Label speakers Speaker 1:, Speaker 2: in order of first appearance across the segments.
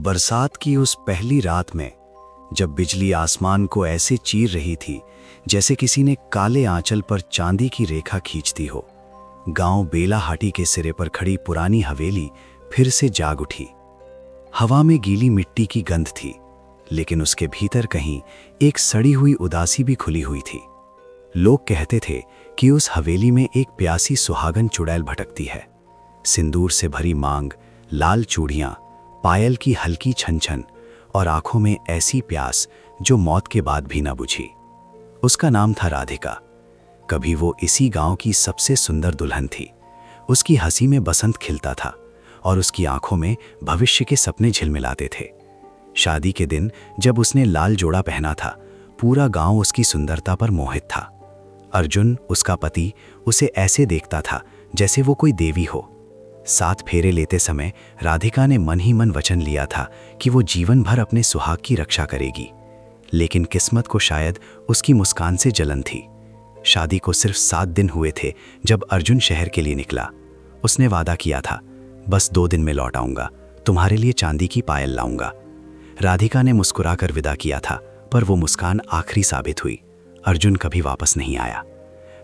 Speaker 1: बरसात की उस पहली रात में जब बिजली आसमान को ऐसे चीर रही थी जैसे किसी ने काले आंचल पर चांदी की रेखा खींचती हो, गांव बेलाहाटी के सिरे पर खड़ी पुरानी हवेली फिर से जाग उठी। हवा में गीली मिट्टी की गंध थी, लेकिन उसके भीतर कहीं एक सड़ी हुई उदासी भी खुली हुई थी। लोग कहते थे कि उस हवेली में एक प्यासी सुहागन चुड़ैल भटकती है। सिंदूर से भरी मांग, लाल चूड़ियां, पायल की हल्की छन-छन और आंखों में ऐसी प्यास जो मौत के बाद भी न बुझी। उसका नाम था राधिका। कभी वो इसी गांव की सबसे सुंदर दुल्हन थी। उसकी हंसी में बसंत खिलता था और उसकी आंखों में भविष्य के सपने झिलमिलाते थे। शादी के दिन जब उसने लाल जोड़ा पहना था, पूरा गांव उसकी सुंदरता पर मोहित था। अर्जुन, उसका पति, उसे ऐसे देखता था जैसे वो कोई देवी हो। 7 फेरे लेते समय राधिका ने मन ही मन वचन लिया था कि वो जीवन भर अपने सुहाग की रक्षा करेगी, लेकिन किस्मत को शायद उसकी मुस्कान से जलन थी। शादी को सिर्फ 7 दिन हुए थे जब अर्जुन शहर के लिए निकला। उसने वादा किया था, बस 2 दिन में लौट आऊंगा, तुम्हारे लिए चांदी की पायल लाऊंगा। राधिका ने मुस्कुराकर विदा किया था, पर वो मुस्कान आखिरी साबित हुई। अर्जुन कभी वापस नहीं आया।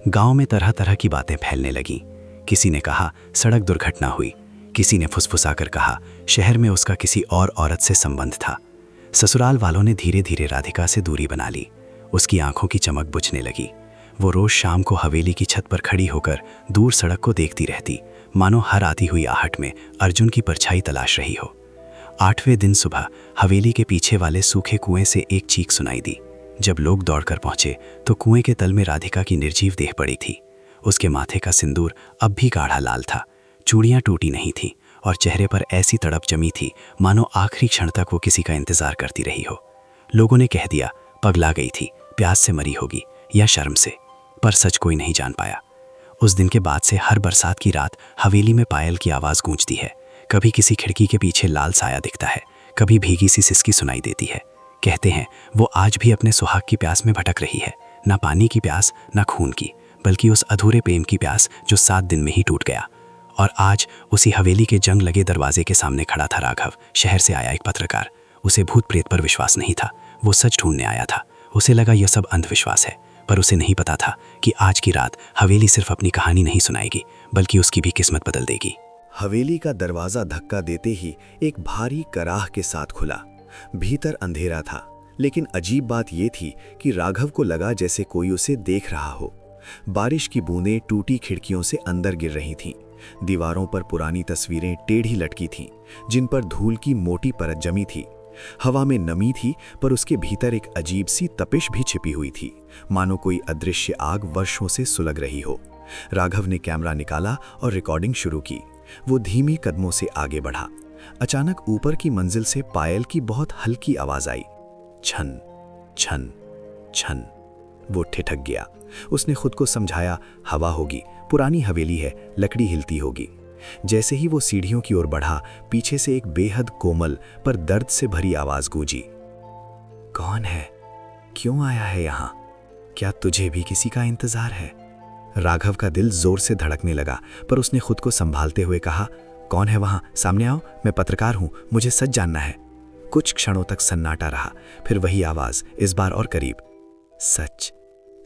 Speaker 1: गांव में तरह तरह की बातें फैलने लगीं। किसी ने कहा सड़क दुर्घटना हुई, किसी ने फुसफुसाकर कहा शहर में उसका किसी और औरत से संबंध था। ससुराल वालों ने धीरे धीरे राधिका से दूरी बना ली। उसकी आंखों की चमक बुझने लगी। वो रोज शाम को हवेली की छत पर खड़ी होकर दूर सड़क को देखती रहती, मानो हर आती हुई आहट में अर्जुन की परछाई तलाश रही हो। 8वें दिन सुबह हवेली के पीछे वाले सूखे कुएं से एक चीख सुनाई दी। जब लोग दौड़कर पहुंचे तो कुएं के तल में राधिका की निर्जीव देह पड़ी थी। उसके माथे का सिंदूर अब भी गाढ़ा लाल था, चूड़ियां टूटी नहीं थीं और चेहरे पर ऐसी तड़प जमी थी मानो आखिरी क्षण तक वो किसी का इंतजार करती रही हो। लोगों ने कह दिया पगला गई थी, प्यास से मरी होगी या शर्म से, पर सच कोई नहीं जान पाया। उस दिन के बाद से हर बरसात की रात हवेली में पायल की आवाज़ गूंजती है। कभी किसी खिड़की के पीछे लाल साया दिखता है, कभी भीगी सी सिसकी सुनाई देती है। कहते हैं वो आज भी अपने सुहाग की प्यास में भटक रही है, ना पानी की प्यास, ना खून की, बल्कि उस अधूरे प्रेम की प्यास जो 7 दिन में ही टूट गया। और आज उसी हवेली के जंग लगे दरवाजे के सामने खड़ा था राघव, शहर से आया एक पत्रकार। उसे भूत प्रेत पर विश्वास नहीं था, वो सच ढूंढने आया था। उसे लगा यह सब अंधविश्वास है, पर उसे नहीं पता था कि आज की रात हवेली सिर्फ अपनी कहानी नहीं सुनाएगी, बल्कि उसकी भी किस्मत बदल देगी।
Speaker 2: हवेली का दरवाजा धक्का देते ही एक भारी कराह के साथ खुला। भीतर अंधेरा था, लेकिन अजीब बात यह थी कि राघव को लगा जैसे कोई उसे देख रहा हो। बारिश की बूंदें टूटी खिड़कियों से अंदर गिर रही थीं। दीवारों पर पुरानी तस्वीरें टेढ़ी लटकी थीं, जिन पर धूल की मोटी परत जमी थी। हवा में नमी थी, पर उसके भीतर एक अजीब सी तपिश भी छिपी हुई थी, मानो कोई अदृश्य आग वर्षों से सुलग रही हो। राघव ने कैमरा निकाला और रिकॉर्डिंग शुरू की। वो धीमी कदमों से आगे बढ़ा। अचानक ऊपर की मंजिल से पायल की बहुत हल्की आवाज आई, छन छन छन। वो ठिठक गया। उसने खुद को समझाया हवा होगी, पुरानी हवेली है, लकड़ी हिलती होगी। जैसे ही वो सीढ़ियों की ओर बढ़ा, पीछे से एक बेहद कोमल पर दर्द से भरी आवाज गूंजी, कौन है? क्यों आया है यहां? क्या तुझे भी किसी का इंतजार है? राघव का दिल जोर से धड़कने लगा, पर उसने खुद को संभालते हुए कहा, कौन है वहां? सामने आओ, मैं पत्रकार हूं, मुझे सच जानना है। कुछ क्षणों तक सन्नाटा रहा, फिर वही आवाज, इस बार और करीब, सच।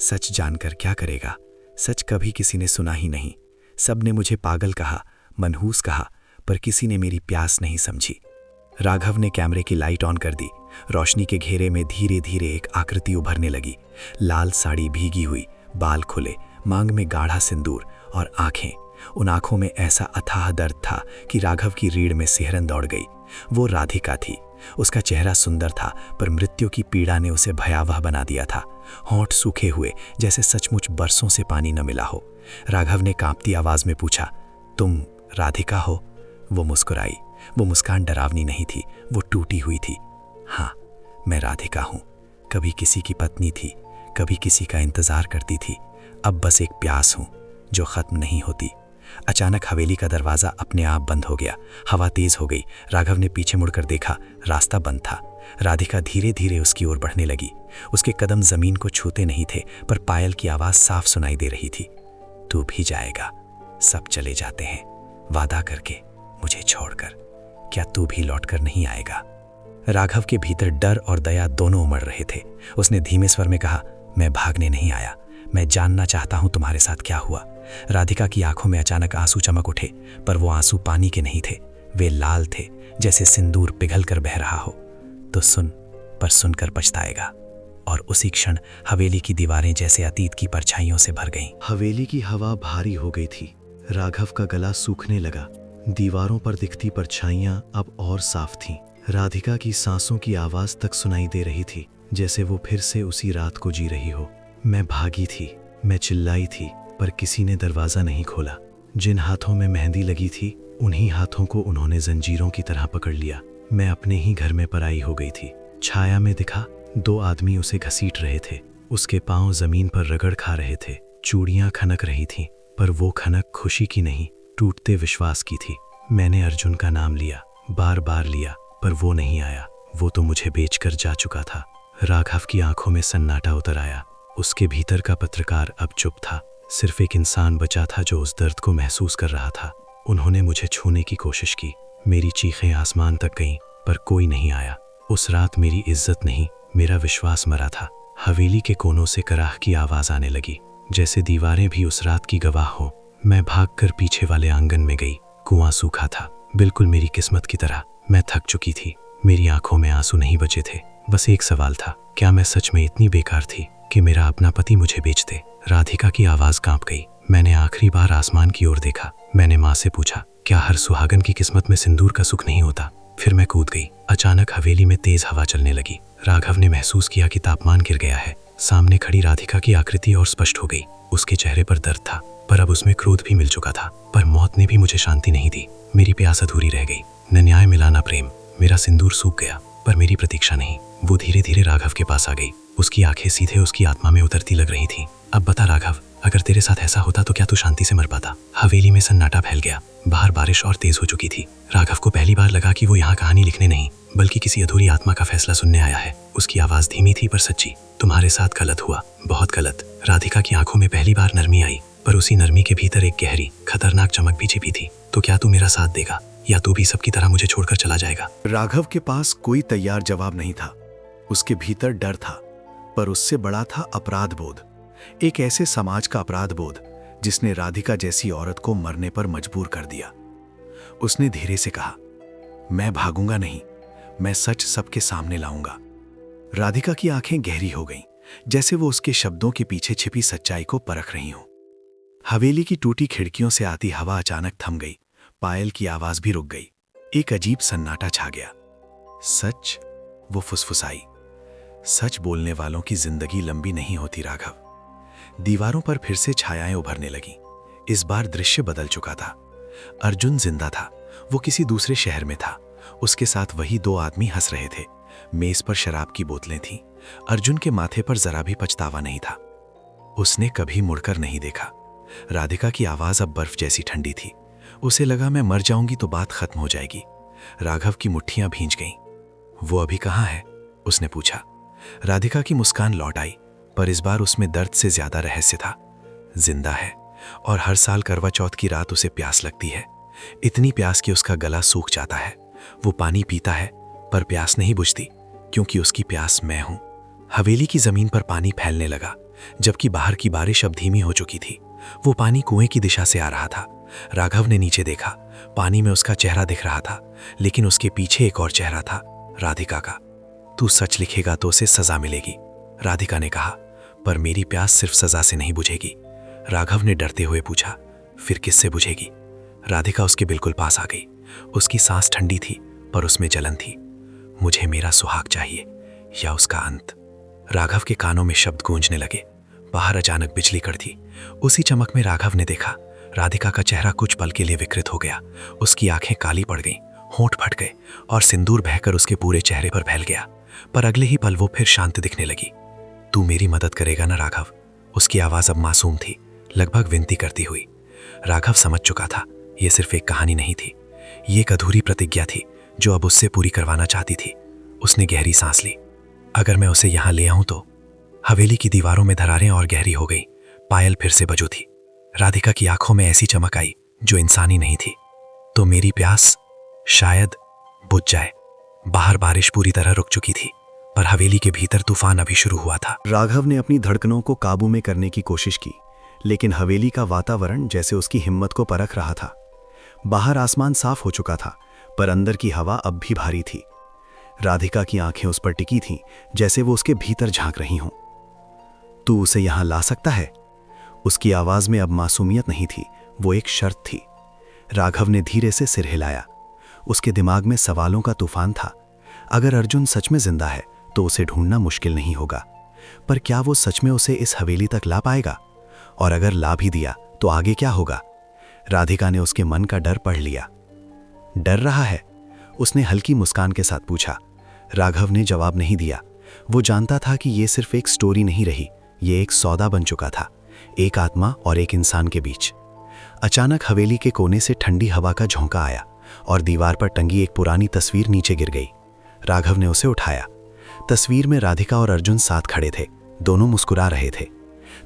Speaker 2: सच जानकर क्या करेगा? सच कभी किसी ने सुना ही नहीं। सबने मुझे पागल कहा, मनहूस कहा, पर किसी ने मेरी प्यास नहीं समझी। राघव ने कैमरे की लाइट ऑन कर दी। रोशनी के घेरे में धीरे धीरे एक आकृति उभरने लगी। लाल साड़ी भीगी हुई, बाल खुले, मांग में गाढ़ा सिंदूर और आंखें। उन आंखों में ऐसा अथाह दर्द था कि राघव की रीढ़ में सिहरन दौड़ गई। वो राधिका थी। उसका चेहरा सुंदर था, पर मृत्यु की पीड़ा ने उसे भयावह बना दिया था। होंठ सूखे हुए, जैसे सचमुच बरसों से पानी न मिला हो। राघव ने कांपती आवाज में पूछा, तुम राधिका हो? वो मुस्कुराई। वो मुस्कान डरावनी नहीं थी, वो टूटी हुई थी। हाँ, मैं राधिका हूँ। कभी किसी की पत्नी थी, कभी किसी का इंतजार करती थी। अब बस एक प्यास हूँ जो खत्म नहीं होती। अचानक हवेली का दरवाजा अपने आप बंद हो गया। हवा तेज हो गई। राघव ने पीछे मुड़कर देखा, रास्ता बंद था। राधिका धीरे धीरे उसकी ओर बढ़ने लगी। उसके कदम जमीन को छूते नहीं थे, पर पायल की आवाज साफ सुनाई दे रही थी, तू भी जाएगा, सब चले जाते हैं, वादा करके मुझे छोड़कर। क्या तू भी लौटकर नहीं आएगा?
Speaker 3: राघव के भीतर डर और दया दोनों उमड़ रहे थे। उसने धीमे स्वर में कहा, मैं भागने नहीं आया, मैं जानना चाहता हूं तुम्हारे साथ क्या हुआ। राधिका की आंखों में अचानक आंसू चमक उठे, पर वो आंसू पानी के नहीं थे, वे लाल थे, जैसे सिंदूर पिघल कर बह रहा हो। तो सुन, पर सुनकर पछताएगा। और उसी क्षण हवेली की दीवारें जैसे अतीत की परछाइयों से भर गईं।
Speaker 1: हवेली की हवा भारी हो गई थी। राघव का गला सूखने लगा। दीवारों पर दिखती परछाइयां अब और साफ थीं। राधिका की सांसों की आवाज तक सुनाई दे रही थी, जैसे वो फिर से उसी रात को जी रही हो। मैं भागी थी, मैं चिल्लाई थी, पर किसी ने दरवाजा नहीं खोला। जिन हाथों में मेहंदी लगी थी, उन्हीं हाथों को उन्होंने जंजीरों की तरह पकड़ लिया। मैं अपने ही घर में पराई हो गई थी। छाया में दिखा, 2 आदमी उसे घसीट रहे थे। उसके पांव जमीन पर रगड़ खा रहे थे। चूड़ियां खनक रही थीं, पर वो खनक खुशी की नहीं, टूटते विश्वास की थी। मैंने अर्जुन का नाम लिया, बार बार लिया, पर वो नहीं आया। वो तो मुझे बेचकर जा चुका था। राघव की आंखों में सन्नाटा उतर आया। उसके भीतर का पत्रकार अब चुप था। सिर्फ एक इंसान बचा था जो उस दर्द को महसूस कर रहा था। उन्होंने मुझे छूने की कोशिश की। मेरी चीखें आसमान तक गईं, पर कोई नहीं आया। उस रात मेरी इज्जत नहीं, मेरा विश्वास मरा था। हवेली के कोनों से कराह की आवाज आने लगी, जैसे दीवारें भी उस रात की गवाह हो। मैं भागकर पीछे वाले आंगन में गई। कुआं सूखा था, बिल्कुल मेरी किस्मत की तरह। मैं थक चुकी थी। मेरी आंखों में आंसू नहीं बचे थे। बस एक सवाल था, क्या मैं सच में इतनी बेकार थी कि मेरा अपना पति मुझे बेच दे? राधिका की आवाज कांप गई। मैंने आखिरी बार आसमान की ओर देखा। मैंने माँ से पूछा, क्या हर सुहागन की किस्मत में सिंदूर का सुख नहीं होता? फिर मैं कूद गई। अचानक हवेली में तेज हवा चलने लगी। राघव ने महसूस किया कि तापमान गिर गया है। सामने खड़ी राधिका की आकृति और स्पष्ट हो गई। उसके चेहरे पर दर्द था, पर अब उसमें क्रोध भी मिल चुका था। पर मौत ने भी मुझे शांति नहीं दी। मेरी प्यास अधूरी रह गई। न न्याय मिला न प्रेम। मेरा सिंदूर सूख गया, पर मेरी प्रतीक्षा नहीं। वो धीरे धीरे राघव के पास आ गई। उसकी आंखें सीधे उसकी आत्मा में उतरती लग रही थीं। अब बता राघव, अगर तेरे साथ ऐसा होता तो क्या तू शांति से मर पाता? हवेली में सन्नाटा फैल गया। बाहर बारिश और तेज हो चुकी थी। राघव को पहली बार लगा कि वो यहाँ कहानी लिखने नहीं, बल्कि किसी अधूरी आत्मा का फैसला सुनने आया है। उसकी आवाज धीमी थी पर सच्ची। तुम्हारे साथ गलत हुआ, बहुत गलत। राधिका की आंखों में पहली बार नरमी आई, पर उसी नरमी के भीतर एक गहरी, खतरनाक चमक भी छिपी थी। तो क्या तू मेरा साथ देगा, या तू भी सबकी तरह मुझे छोड़कर चला जाएगा? राघव के पास कोई तैयार जवाब नहीं था। उसके भीतर डर था, पर उससे बड़ा था अपराध बोध। एक ऐसे समाज का अपराध बोध जिसने राधिका जैसी औरत को मरने पर मजबूर कर दिया। उसने धीरे से कहा, मैं भागूंगा नहीं, मैं सच सबके सामने लाऊंगा। राधिका की आंखें गहरी हो गईं, जैसे वो उसके शब्दों के पीछे छिपी सच्चाई को परख रही हों। हवेली की टूटी खिड़कियों से आती हवा अचानक थम गई। पायल की आवाज भी रुक गई। एक अजीब सन्नाटा छा गया। सच, वो फुसफुसाई, सच बोलने वालों की जिंदगी लंबी नहीं होती राघव। दीवारों पर फिर से छायाएं उभरने लगीं। इस बार दृश्य बदल चुका था। अर्जुन जिंदा था। वो किसी दूसरे शहर में था। उसके साथ वही 2 आदमी हंस रहे थे। मेज पर शराब की बोतलें थीं। अर्जुन के माथे पर जरा भी पछतावा नहीं था। उसने कभी मुड़कर नहीं देखा। राधिका की आवाज अब बर्फ जैसी ठंडी थी। उसे लगा मैं मर जाऊंगी तो बात खत्म हो जाएगी। राघव की मुट्ठियां भींच गईं। वो अभी कहाँ है? उसने पूछा। राधिका की मुस्कान लौट आई, पर इस बार उसमें दर्द से ज्यादा रहस्य था। जिंदा है, और हर साल करवा चौथ की रात उसे प्यास लगती है। इतनी प्यास कि उसका गला सूख जाता है। वो पानी पीता है, पर प्यास नहीं बुझती, क्योंकि उसकी प्यास मैं हूं। हवेली की जमीन पर पानी फैलने लगा, जबकि बाहर की बारिश अब धीमी हो चुकी थी। वो पानी कुएं की दिशा से आ रहा था। राघव ने नीचे देखा। पानी में उसका चेहरा दिख रहा था, लेकिन उसके पीछे एक और चेहरा था, राधिका का। तू सच लिखेगा तो उसे सजा मिलेगी, राधिका ने कहा। पर मेरी प्यास सिर्फ सजा से नहीं बुझेगी। राघव ने डरते हुए पूछा, फिर किससे बुझेगी? राधिका उसके बिल्कुल पास आ गई। उसकी सांस ठंडी थी, पर उसमें जलन थी। मुझे मेरा सुहाग चाहिए, या उसका अंत। राघव के कानों में शब्द गूंजने लगे। बाहर अचानक बिजली कड़की। उसी चमक में राघव ने देखा, राधिका का चेहरा कुछ पल के लिए विकृत हो गया। उसकी आंखें काली पड़ गईं, होंठ फट गए, और सिंदूर बहकर उसके पूरे चेहरे पर फैल गया। पर अगले ही पल वो फिर शांत दिखने लगी। तू मेरी मदद करेगा ना राघव? उसकी आवाज अब मासूम थी, लगभग विनती करती हुई। राघव समझ चुका था, यह सिर्फ एक कहानी नहीं थी, ये एक अधूरी प्रतिज्ञा थी जो अब उससे पूरी करवाना चाहती थी। उसने गहरी सांस ली। अगर मैं उसे यहां ले आऊं तो? हवेली की दीवारों में दरारें और गहरी हो गई। पायल फिर से बजो थी। राधिका की आंखों में ऐसी चमक आई जो इंसानी नहीं थी। तो मेरी प्यास शायद बुझ जाए।
Speaker 3: बाहर बारिश पूरी तरह रुक चुकी थी, पर हवेली के भीतर तूफान अभी शुरू हुआ था।
Speaker 1: राघव ने अपनी धड़कनों को काबू में करने की कोशिश की, लेकिन हवेली का वातावरण जैसे उसकी हिम्मत को परख रहा था। बाहर आसमान साफ हो चुका था, पर अंदर की हवा अब भी भारी थी। राधिका की आंखें उस पर टिकी थीं, जैसे वो उसके भीतर झांक रही हों। तू उसे यहां ला सकता है? उसकी आवाज में अब मासूमियत नहीं थी, वो एक शर्त थी। राघव ने धीरे से सिर हिलाया। उसके दिमाग में सवालों का तूफान था। अगर अर्जुन सच में जिंदा है तो उसे ढूंढना मुश्किल नहीं होगा, पर क्या वो सच में उसे इस हवेली तक ला पाएगा? और अगर ला भी दिया तो आगे क्या होगा? राधिका ने उसके मन का डर पढ़ लिया। डर रहा है? उसने हल्की मुस्कान के साथ पूछा। राघव ने जवाब नहीं दिया। वो जानता था कि ये सिर्फ एक स्टोरी नहीं रही, ये एक सौदा बन चुका था, एक आत्मा और एक इंसान के बीच। अचानक हवेली के कोने से ठंडी हवा का झोंका आया और दीवार पर टंगी एक पुरानी तस्वीर नीचे गिर गई। राघव ने उसे उठाया। तस्वीर में राधिका और अर्जुन साथ खड़े थे, दोनों मुस्कुरा रहे थे।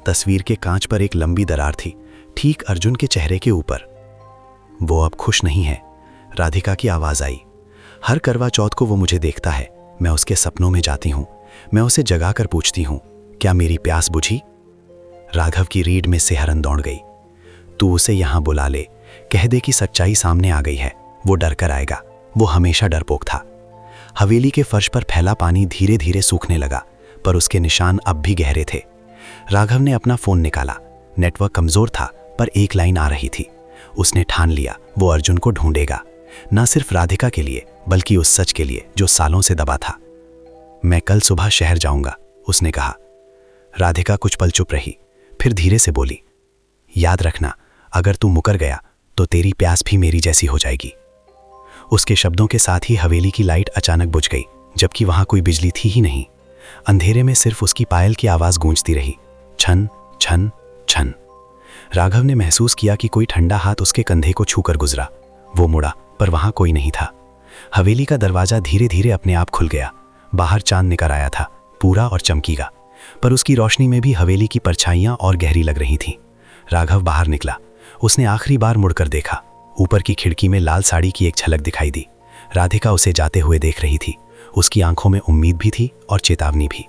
Speaker 1: तस्वीर के कांच पर एक लंबी दरार थी, ठीक अर्जुन के चेहरे के ऊपर। वो अब खुश नहीं है, राधिका की आवाज आई। हर करवा चौथ को वो मुझे देखता है, मैं उसके सपनों में जाती हूँ, मैं उसे जगाकर पूछती हूँ, क्या मेरी प्यास बुझी? राघव की रीढ़ में सिहरन दौड़ गई। तू उसे यहां बुला ले, कह दे कि सच्चाई सामने आ गई है, वो डर कर आएगा। वो हमेशा डरपोक था। हवेली के फर्श पर फैला पानी धीरे धीरे सूखने लगा, पर उसके निशान अब भी गहरे थे। राघव ने अपना फोन निकाला। नेटवर्क कमजोर था, पर एक लाइन आ रही थी। उसने ठान लिया वो अर्जुन को ढूंढेगा, ना सिर्फ राधिका के लिए बल्कि उस सच के लिए जो सालों से दबा था। मैं कल सुबह शहर जाऊंगा, उसने कहा। राधिका कुछ पल चुप रही, फिर धीरे से बोली, याद रखना, अगर तू मुकर गया तो तेरी प्यास भी मेरी जैसी हो जाएगी। उसके शब्दों के साथ ही हवेली की लाइट अचानक बुझ गई, जबकि वहां कोई बिजली थी ही नहीं। अंधेरे में सिर्फ उसकी पायल की आवाज गूंजती रही, छन छन छन। राघव ने महसूस किया कि कोई ठंडा हाथ उसके कंधे को छूकर गुजरा। वो मुड़ा, पर वहां कोई नहीं था। हवेली का दरवाजा धीरे धीरे अपने आप खुल गया। बाहर चांद निकल आया था, पूरा और चमकीगा, पर उसकी रोशनी में भी हवेली की परछाइयां और गहरी लग रही थीं। राघव बाहर निकला। उसने आखिरी बार मुड़कर देखा। ऊपर की खिड़की में लाल साड़ी की एक झलक दिखाई दी। राधिका उसे जाते हुए देख रही थी। उसकी आंखों में उम्मीद भी थी और चेतावनी भी।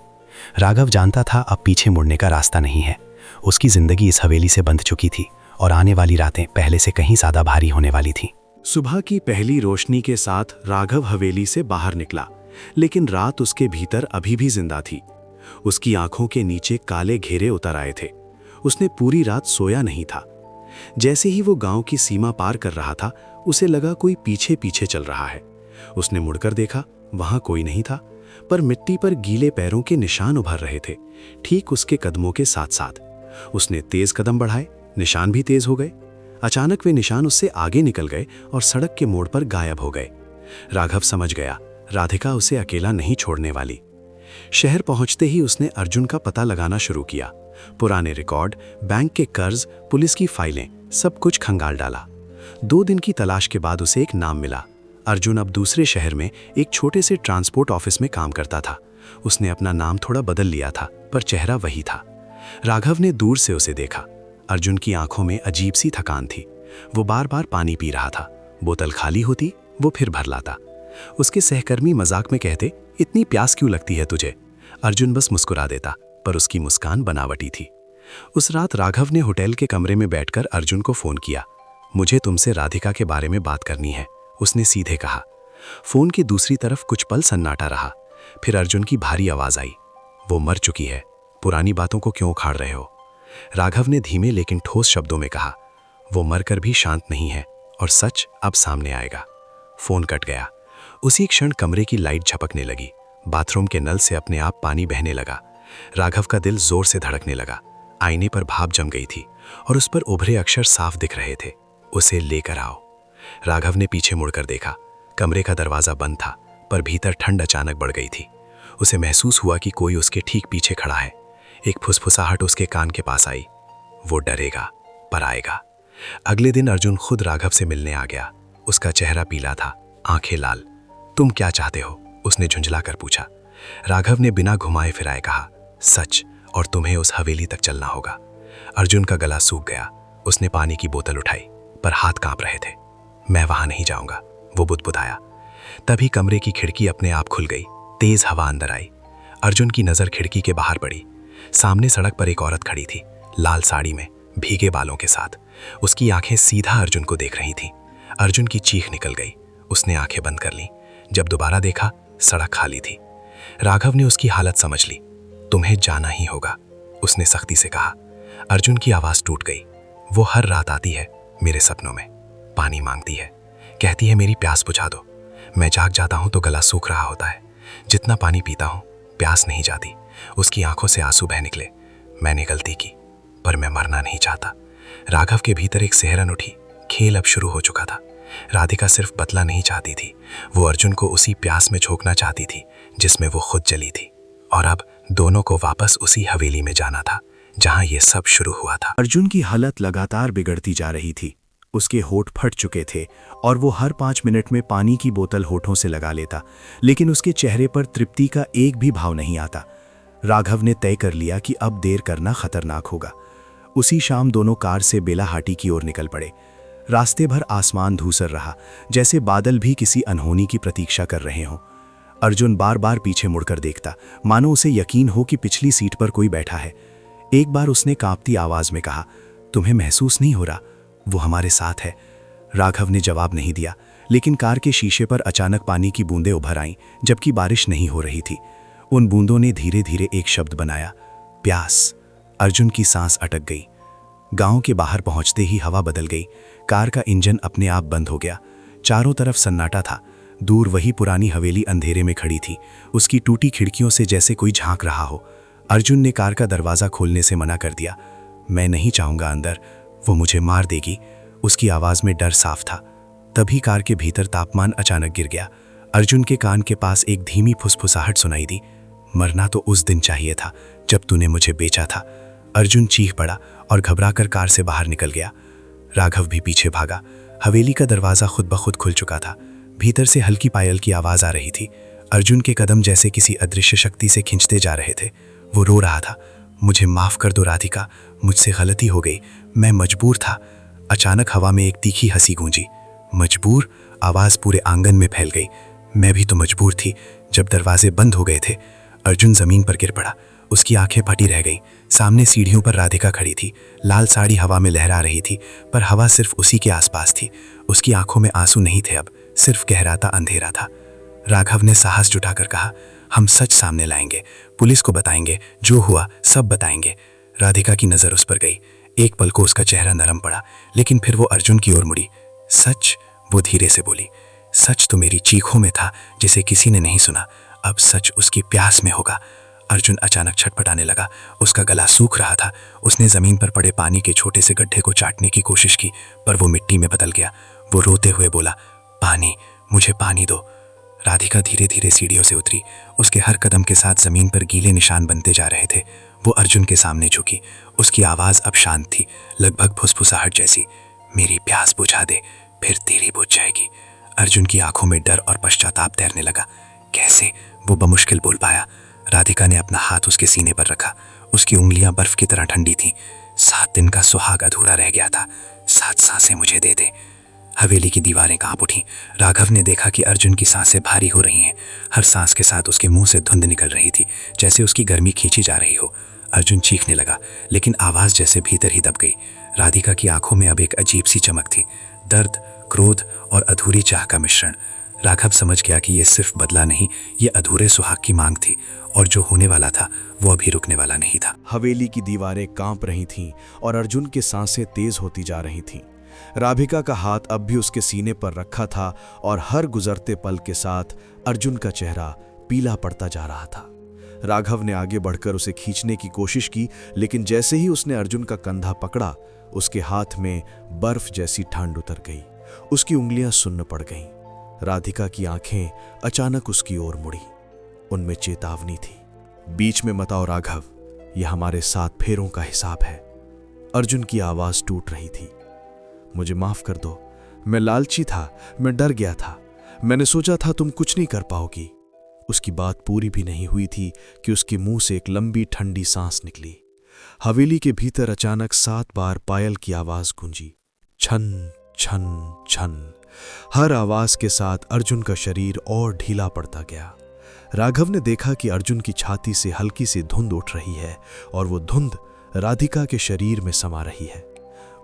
Speaker 1: राघव जानता था अब पीछे मुड़ने का रास्ता नहीं है। उसकी जिंदगी इस हवेली से बंध चुकी थी और आने वाली रातें पहले से कहीं ज्यादा भारी होने वाली थीं।
Speaker 4: सुबह की पहली रोशनी के साथ राघव हवेली से बाहर निकला, लेकिन रात उसके भीतर अभी भी जिंदा थी। उसकी आंखों के नीचे काले घेरे उतर आए थे। उसने पूरी रात सोया नहीं था। जैसे ही वो गांव की सीमा पार कर रहा था, उसे लगा कोई पीछे पीछे चल रहा है। उसने मुड़कर देखा, वहां कोई नहीं था, पर मिट्टी पर गीले पैरों के निशान उभर रहे थे, ठीक उसके कदमों के साथ साथ। उसने तेज कदम बढ़ाए, निशान भी तेज हो गए। अचानक वे निशान उससे आगे निकल गए और सड़क के मोड़ पर गायब हो गए। राघव समझ गया, राधिका उसे अकेला नहीं छोड़ने वाली। शहर पहुंचते ही उसने अर्जुन का पता लगाना शुरू किया। पुराने रिकॉर्ड, बैंक के कर्ज, पुलिस की फाइलें, सब कुछ खंगाल डाला। 2 दिन की तलाश के बाद उसे एक नाम मिला। अर्जुन अब दूसरे शहर में एक छोटे से ट्रांसपोर्ट ऑफिस में काम करता था। उसने अपना नाम थोड़ा बदल लिया था, पर चेहरा वही था। राघव ने दूर से उसे देखा। अर्जुन की आंखों में अजीब सी थकान थी। वो बार बार पानी पी रहा था। बोतल खाली होती वो फिर भर लाता। उसके सहकर्मी मजाक में कहते, इतनी प्यास क्यों लगती है तुझे? अर्जुन बस मुस्कुरा देता, पर उसकी मुस्कान बनावटी थी। उस रात राघव ने होटल के कमरे में बैठकर अर्जुन को फोन किया। मुझे तुमसे राधिका के बारे में बात करनी है, उसने सीधे कहा। फोन की दूसरी तरफ कुछ पल सन्नाटा रहा। फिर अर्जुन की भारी आवाज आई, वो मर चुकी है, पुरानी बातों को क्यों उखाड़ रहे हो? राघव ने धीमे लेकिन ठोस शब्दों में कहा, वो मरकर भी शांत नहीं है और सच अब सामने आएगा। फोन कट गया। उसी क्षण कमरे की लाइट झपकने लगी। बाथरूम के नल से अपने आप पानी बहने लगा। राघव का दिल जोर से धड़कने लगा। आईने पर भाप जम गई थी और उस पर उभरे अक्षर साफ दिख रहे थे, उसे लेकर आओ। राघव ने पीछे मुड़कर देखा। कमरे का दरवाजा बंद था, पर भीतर ठंड अचानक बढ़ गई थी। उसे महसूस हुआ कि कोई उसके ठीक पीछे खड़ा है। एक फुसफुसाहट उसके कान के पास आई, वो डरेगा पर आएगा। अगले दिन अर्जुन खुद राघव से मिलने आ गया। उसका चेहरा पीला था, आंखें लाल। तुम क्या चाहते हो? उसने झुंझलाकर पूछा। राघव ने बिना घुमाए फिराए कहा, सच, और तुम्हें उस हवेली तक चलना होगा। अर्जुन का गला सूख गया। उसने पानी की बोतल उठाई, पर हाथ कांप रहे थे। मैं वहां नहीं जाऊंगा, वो बुदबुदाया।
Speaker 3: तभी कमरे की खिड़की अपने आप खुल गई। तेज हवा अंदर आई। अर्जुन की नजर खिड़की के बाहर पड़ी। सामने सड़क पर एक औरत खड़ी थी, लाल साड़ी में, भीगे बालों के साथ। उसकी आंखें सीधा अर्जुन को देख रही थीं। अर्जुन की चीख निकल गई। उसने आंखें बंद कर लीं। जब दोबारा देखा, सड़क खाली थी। राघव ने उसकी हालत समझ ली। तुम्हें जाना ही होगा, उसने सख्ती से कहा। अर्जुन की आवाज टूट गई। वो हर रात आती है मेरे सपनों में, पानी मांगती है, कहती है मेरी प्यास बुझा दो। मैं जाग जाता हूं तो गला सूख रहा होता है। जितना पानी पीता हूं, प्यास नहीं जाती। उसकी आंखों से आंसू बह निकले। मैंने गलती की, पर मैं मरना नहीं चाहता। राघव के भीतर एक सिहरन उठी। खेल अब शुरू हो चुका था। राधिका सिर्फ बदला नहीं चाहती थी, वो अर्जुन को उसी प्यास में झोंकना चाहती थी जिसमें वो खुद जली थी। और अब दोनों को वापस उसी हवेली में जाना था जहां ये सब शुरू हुआ था।
Speaker 1: अर्जुन की हालत लगातार बिगड़ती जा रही थी। उसके होठ फट चुके थे और वो हर 5 मिनट में पानी की बोतल होठों से लगा लेता, लेकिन उसके चेहरे पर तृप्ति का एक भी भाव नहीं आता। राघव ने तय कर लिया कि अब देर करना खतरनाक होगा। उसी शाम दोनों कार से बेलाहाटी की ओर निकल पड़े। रास्ते भर आसमान धूसर रहा, जैसे बादल भी किसी अनहोनी की प्रतीक्षा कर रहे हों। अर्जुन बार बार पीछे मुड़कर देखता, मानो उसे यकीन हो कि पिछली सीट पर कोई बैठा है। एक बार उसने कांपती आवाज में कहा, तुम्हें महसूस नहीं हो रहा वो हमारे साथ है? राघव ने जवाब नहीं दिया, लेकिन कार के शीशे पर अचानक पानी की बूंदें उभर आईं, जबकि बारिश नहीं हो रही थी। उन बूंदों ने धीरे धीरे एक शब्द बनाया, प्यास। अर्जुन की सांस अटक गई। गांव के बाहर पहुंचते ही हवा बदल गई। कार का इंजन अपने आप बंद हो गया। चारों तरफ सन्नाटा था। दूर वही पुरानी हवेली अंधेरे में खड़ी थी, उसकी टूटी खिड़कियों से जैसे कोई झांक रहा हो। अर्जुन ने कार का दरवाजा खोलने से मना कर दिया। मैं नहीं चाहूंगा अंदर, वो मुझे मार देगी। उसकी आवाज में डर साफ था। तभी कार के भीतर तापमान अचानक गिर गया। अर्जुन के कान के पास एक धीमी फुसफुसाहट सुनाई दी, मरना तो उस दिन चाहिए था जब तूने मुझे बेचा था। अर्जुन चीख पड़ा और घबराकर कार से बाहर निकल गया। राघव भी पीछे भागा। हवेली का दरवाजा खुद ब खुद खुल चुका था। भीतर से हल्की पायल की आवाज आ रही थी। अर्जुन के कदम जैसे किसी अदृश्य शक्ति से खींचते जा रहे थे। वो रो रहा था, मुझे माफ कर दो राधिका, मुझसे गलती हो गई, मैं मजबूर था। अचानक हवा में एक तीखी हंसी गूंजी। मजबूर? आवाज पूरे आंगन में फैल गई। मैं भी तो मजबूर थी जब दरवाजे बंद हो गए थे। अर्जुन जमीन पर गिर पड़ा। उसकी आंखें फटी रह गईं। सामने सीढ़ियों पर राधिका खड़ी थी। लाल साड़ी हवा में लहरा रही थी, पर हवा सिर्फ उसी के आसपास थी। उसकी आंखों में आंसू नहीं थे, अब सिर्फ गहराता अंधेरा था। राघव ने साहस जुटाकर कहा, हम सच सामने लाएंगे, पुलिस को बताएंगे, जो हुआ सब बताएंगे। राधिका की नजर उस पर गई। एक पल को उसका चेहरा नरम पड़ा, लेकिन फिर वो अर्जुन की ओर मुड़ी। सच? वो धीरे से बोली। सच तो मेरी चीखों में था जिसे किसी ने नहीं सुना, अब सच उसकी प्यास में होगा। अर्जुन अचानक छटपटाने लगा। उसका गला सूख रहा था। उसने जमीन पर पड़े पानी के छोटे से गड्ढे को चाटने की कोशिश की, पर वो मिट्टी में बदल गया। वो रोते हुए बोला, पानी, मुझे पानी दो। राधिका धीरे धीरे सीढ़ियों से उतरी। उसके हर कदम के साथ जमीन पर गीले निशान बनते जा रहे थे। वो अर्जुन के सामने झुकी। उसकी आवाज अब शांत थी, लगभग फुसफुसाहट जैसी। मेरी प्यास बुझा दे, फिर तेरी बुझ जाएगी। अर्जुन की आंखों में डर और पश्चाताप तैरने लगा। कैसे? वो बमुश्किल बोल पाया। राधिका ने अपना हाथ उसके सीने पर रखा। उसकी उंगलियां बर्फ की तरह ठंडी थीं। 7 दिन का सुहाग अधूरा रह गया था। 7 सांसें मुझे दे दे। हवेली की दीवारें कांप उठीं। राघव ने देखा कि अर्जुन की सांसें भारी हो रही हैं। हर सांस के साथ उसके मुंह से धुंध निकल रही थी, जैसे उसकी गर्मी खींची जा रही हो। अर्जुन चीखने लगा, लेकिन आवाज जैसे भीतर ही दब गई। राधिका की आंखों में अब एक अजीब सी चमक थी, दर्द, क्रोध और अधूरी चाह का मिश्रण। राघव समझ गया कि यह सिर्फ बदला नहीं, ये अधूरे सुहाग की मांग थी, और जो होने वाला था वो अभी रुकने वाला नहीं था।
Speaker 5: हवेली की दीवारें कांप रही थीं और अर्जुन की सांसें तेज होती जा रही थीं। राधिका का हाथ अब भी उसके सीने पर रखा था और हर गुजरते पल के साथ अर्जुन का चेहरा पीला पड़ता जा रहा था। राघव ने आगे बढ़कर उसे खींचने की कोशिश की, लेकिन जैसे ही उसने अर्जुन का कंधा पकड़ा, उसके हाथ में बर्फ जैसी ठंड उतर गई। उसकी उंगलियां सुन्न पड़ गईं। राधिका की आंखें अचानक उसकी ओर मुड़ी। उनमें चेतावनी थी, बीच में मत आओ राघव, यह हमारे 7 फेरों का हिसाब है। अर्जुन की आवाज टूट रही थी। मुझे माफ कर दो, मैं लालची था, मैं डर गया था, मैंने सोचा था तुम कुछ नहीं कर पाओगी। उसकी बात पूरी भी नहीं हुई थी कि उसके मुंह से एक लंबी ठंडी सांस निकली। हवेली के भीतर अचानक 7 बार पायल की आवाज गूंजी, छन छन छन। हर आवाज के साथ अर्जुन का शरीर और ढीला पड़ता गया। राघव ने देखा कि अर्जुन की छाती से हल्की सी धुंध उठ रही है और वो धुंध राधिका के शरीर में समा रही है।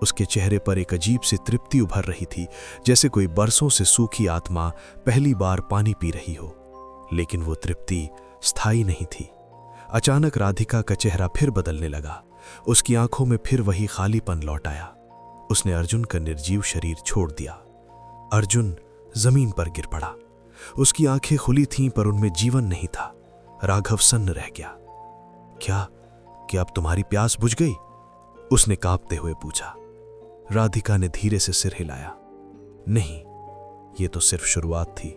Speaker 5: उसके चेहरे पर एक अजीब सी तृप्ति उभर रही थी, जैसे कोई बरसों से सूखी आत्मा पहली बार पानी पी रही हो। लेकिन वो तृप्ति स्थायी नहीं थी। अचानक राधिका का चेहरा फिर बदलने लगा। उसकी आंखों में फिर वही खालीपन लौट आया। उसने अर्जुन का निर्जीव शरीर छोड़ दिया। अर्जुन जमीन पर गिर पड़ा। उसकी आंखें खुली थीं पर उनमें जीवन नहीं था। राघव सन्न रह गया। क्या अब तुम्हारी प्यास बुझ गई? उसने कांपते हुए पूछा। राधिका ने धीरे से सिर हिलाया। नहीं, ये तो सिर्फ शुरुआत थी।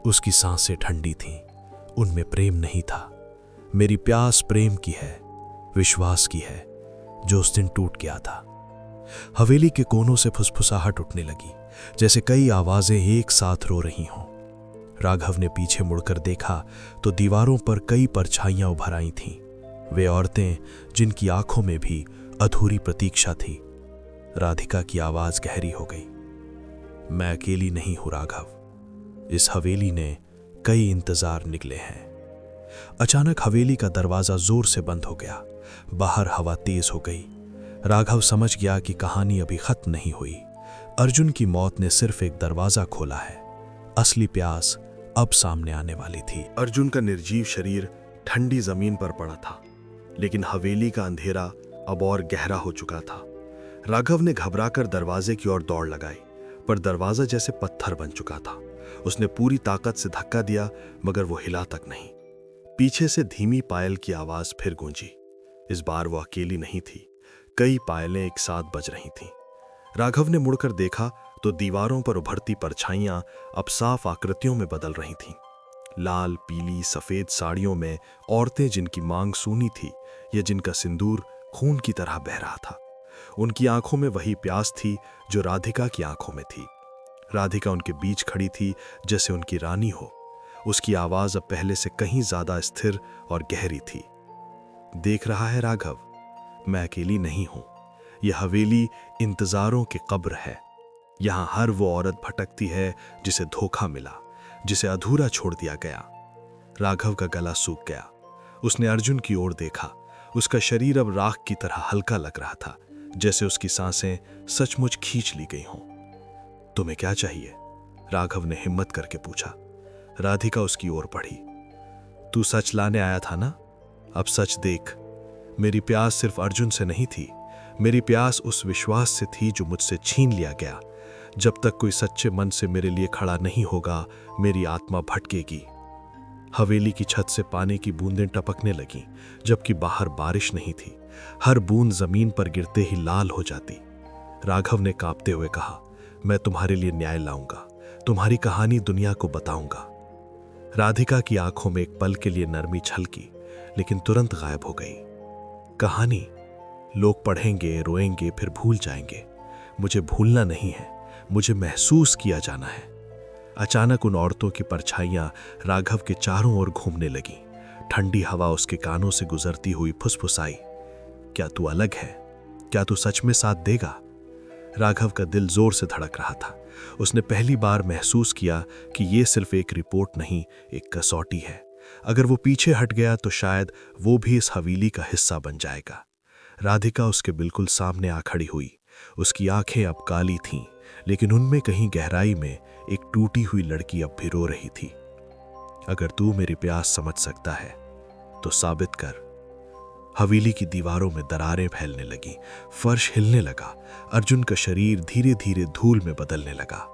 Speaker 5: उसकी सांसें ठंडी थीं, उनमें प्रेम नहीं था। मेरी प्यास प्रेम की है, विश्वास की है, जो उस दिन टूट गया था। हवेली के कोनों से फुसफुसाहट उठने लगी, जैसे कई आवाजें एक साथ रो रही हों। राघव ने पीछे मुड़कर देखा तो दीवारों पर कई परछाइयां उभर आई थीं। वे औरतें जिनकी आंखों में भी अधूरी प्रतीक्षा थी। राधिका की आवाज गहरी हो गई। मैं अकेली नहीं हूं राघव, इस हवेली ने कई इंतजार निकले हैं। अचानक हवेली का दरवाजा जोर से बंद हो गया। बाहर हवा तेज हो गई। राघव समझ गया कि कहानी अभी खत्म नहीं हुई। अर्जुन की मौत ने सिर्फ एक दरवाजा खोला है। असली प्यास अब सामने आने वाली थी।
Speaker 6: अर्जुन का निर्जीव शरीर ठंडी जमीन पर पड़ा था, लेकिन हवेली का अंधेरा अब और गहरा हो चुका था। राघव ने घबराकर दरवाजे की ओर दौड़ लगाई, पर दरवाजा जैसे पत्थर बन चुका था। उसने पूरी ताकत से धक्का दिया, मगर वो हिला तक नहीं। पीछे से धीमी पायल की आवाज फिर गूंजी। इस बार वो अकेली नहीं थी, कई पायलें एक साथ बज रही थीं। राघव ने मुड़कर देखा तो दीवारों पर उभरती परछाइयां अब साफ आकृतियों में बदल रही थीं। लाल, पीली, सफेद साड़ियों में औरतें जिनकी मांग सूनी थी या जिनका सिंदूर खून की तरह बह रहा था। उनकी आंखों में वही प्यास थी जो राधिका की आंखों में थी। राधिका उनके बीच खड़ी थी जैसे उनकी रानी हो। उसकी आवाज अब पहले से कहीं ज्यादा स्थिर और गहरी थी। देख रहा है राघव, मैं अकेली नहीं हूं। यह हवेली इंतजारों की कब्र है। यहां हर वो औरत भटकती है जिसे धोखा मिला, जिसे अधूरा छोड़ दिया गया। राघव का गला सूख गया। उसने अर्जुन की ओर देखा। उसका शरीर अब राख की तरह हल्का लग रहा था, जैसे उसकी सांसें सचमुच खींच ली गई हों। तुम्हें क्या चाहिए? राघव ने हिम्मत करके पूछा। राधिका उसकी ओर बढ़ी। तू सच लाने आया था ना? अब सच देख। मेरी प्यास सिर्फ अर्जुन से नहीं थी। मेरी प्यास उस विश्वास से थी जो मुझसे छीन लिया गया। जब तक कोई सच्चे मन से मेरे लिए खड़ा नहीं होगा, मेरी आत्मा भटकेगी। हवेली की छत से पानी की बूंदें टपकने लगीं, जबकि बाहर बारिश नहीं थी। हर बूंद जमीन पर गिरते ही लाल हो जाती। राघव ने कांपते हुए कहा, मैं तुम्हारे लिए न्याय लाऊंगा, तुम्हारी कहानी दुनिया को बताऊंगा। राधिका की आंखों में एक पल के लिए नरमी छलकी, लेकिन तुरंत गायब हो गई। कहानी लोग पढ़ेंगे, रोएंगे, फिर भूल जाएंगे। मुझे भूलना नहीं है, मुझे महसूस किया जाना है। अचानक उन औरतों की परछाइयां राघव के चारों ओर घूमने लगीं। ठंडी हवा उसके कानों से गुजरती हुई फुसफुसाई, क्या तू अलग है? क्या तू सच में साथ देगा? राघव का दिल जोर से धड़क रहा था। उसने पहली बार महसूस किया कि यह सिर्फ एक रिपोर्ट नहीं, एक कसौटी है। अगर वो पीछे हट गया तो शायद वो भी इस हवेली का हिस्सा बन जाएगा। राधिका उसके बिल्कुल सामने आ खड़ी हुई। उसकी आंखें अब काली थीं, लेकिन उनमें कहीं गहराई में एक टूटी हुई लड़की अब भी रो रही थी। अगर तू मेरी प्यास समझ सकता है तो साबित कर। हवेली की दीवारों में दरारें फैलने लगीं, फर्श हिलने लगा। अर्जुन का शरीर धीरे धीरे धूल में बदलने लगा।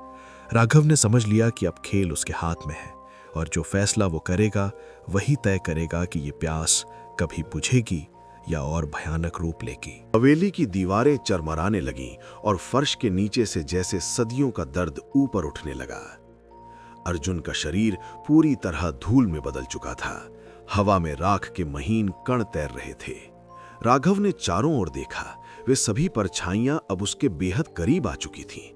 Speaker 6: राघव ने समझ लिया कि अब खेल उसके हाथ में है, और जो फैसला वो करेगा वही तय करेगा कि ये प्यास कभी बुझेगी या और भयानक रूप लेगी।
Speaker 2: हवेली की दीवारें चरमराने लगीं और फर्श के नीचे से जैसे सदियों का दर्द ऊपर उठने लगा। अर्जुन का शरीर पूरी तरह धूल में बदल चुका था। हवा में राख के महीन कण तैर रहे थे। राघव ने चारों ओर देखा। वे सभी परछाइयां अब उसके बेहद करीब आ चुकी थीं।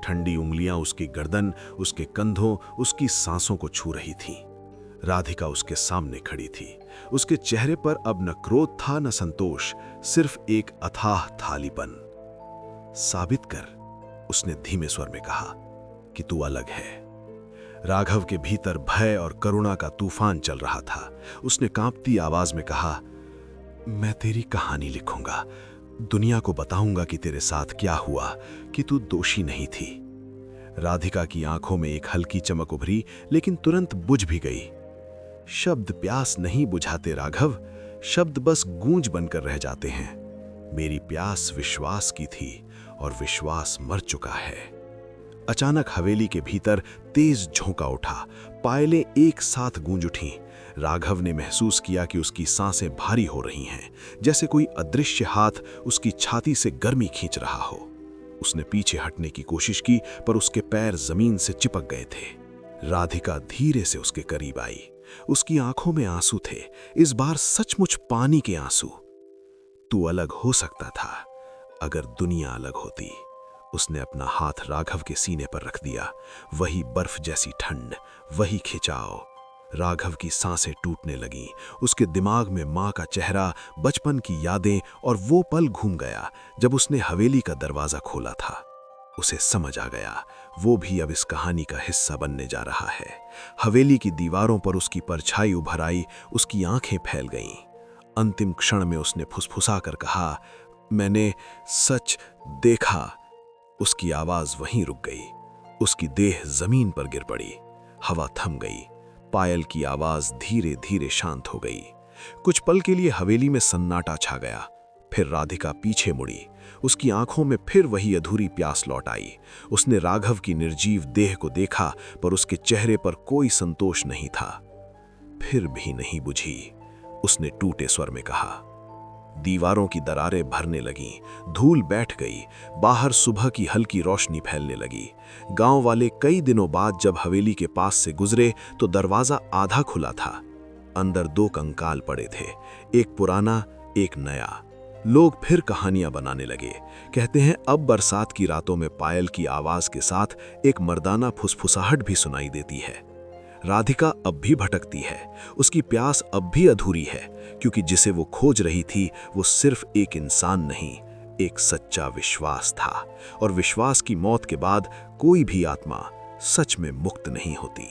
Speaker 2: ठंडी उंगलियां उसकी गर्दन, उसके कंधों, उसकी सांसों को छू रही थीं। राधिका उसके सामने खड़ी थी। उसके चेहरे पर अब न क्रोध था न संतोष, सिर्फ एक अथाह थालीपन। साबित कर, उसने धीमे स्वर में कहा।
Speaker 6: कि तू अलग है। राघव के भीतर भय और करुणा का तूफान चल रहा था। उसने कांपती आवाज में कहा, मैं तेरी कहानी लिखूंगा, दुनिया को बताऊंगा कि तेरे साथ क्या हुआ, कि तू दोषी नहीं थी। राधिका की आंखों में एक हल्की चमक उभरी, लेकिन तुरंत बुझ भी गई। शब्द प्यास नहीं बुझाते राघव, शब्द बस गूंज बनकर रह जाते हैं। मेरी प्यास विश्वास की थी और विश्वास मर चुका है। अचानक हवेली के भीतर तेज झोंका उठा, पायलें एक साथ गूंज उठीं। राघव ने महसूस किया कि उसकी सांसें भारी हो रही हैं, जैसे कोई अदृश्य हाथ उसकी छाती से गर्मी खींच रहा हो। उसने पीछे हटने की कोशिश की, पर उसके पैर जमीन से चिपक गए थे। राधिका धीरे से उसके करीब आई। उसकी आंखों में आंसू थे, इस बार सचमुच पानी के आंसू। तू अलग हो सकता था अगर दुनिया अलग होती। उसने अपना हाथ राघव के सीने पर रख दिया। वही बर्फ जैसी ठंड, वही खिंचाव। राघव की सांसें टूटने लगीं। उसके दिमाग में मां का चेहरा, बचपन की यादें और वो पल घूम गया जब उसने हवेली का दरवाजा खोला था। उसे समझ आ गया, वो भी अब इस कहानी का हिस्सा बनने जा रहा है। हवेली की दीवारों पर उसकी परछाई उभर आई, उसकी आंखें फैल गईं। अंतिम क्षण में उसने फुसफुसा कर कहा, मैंने सच देखा। उसकी आवाज वहीं रुक गई। उसकी देह जमीन पर गिर पड़ी। हवा थम गई। पायल की आवाज धीरे धीरे शांत हो गई। कुछ पल के लिए हवेली में सन्नाटा छा गया। फिर राधिका पीछे मुड़ी। उसकी आंखों में फिर वही अधूरी प्यास लौट आई। उसने राघव की निर्जीव देह को देखा, पर उसके चेहरे पर कोई संतोष नहीं था। फिर भी नहीं बुझी, उसने टूटे स्वर में कहा। दीवारों की दरारें भरने लगीं, धूल बैठ गई। बाहर सुबह की हल्की रोशनी फैलने लगी। गांव वाले कई दिनों बाद जब हवेली के पास से गुजरे तो दरवाजा आधा खुला था। अंदर 2 कंकाल पड़े थे, एक पुराना, एक नया। लोग फिर कहानियां बनाने लगे। कहते हैं अब बरसात की रातों में पायल की आवाज के साथ एक मर्दाना फुसफुसाहट भी सुनाई देती है। राधिका अब भी भटकती है। उसकी प्यास अब भी अधूरी है, क्योंकि जिसे वो खोज रही थी वो सिर्फ एक इंसान नहीं, एक सच्चा विश्वास था। और विश्वास की मौत के बाद कोई भी आत्मा सच में मुक्त नहीं होती।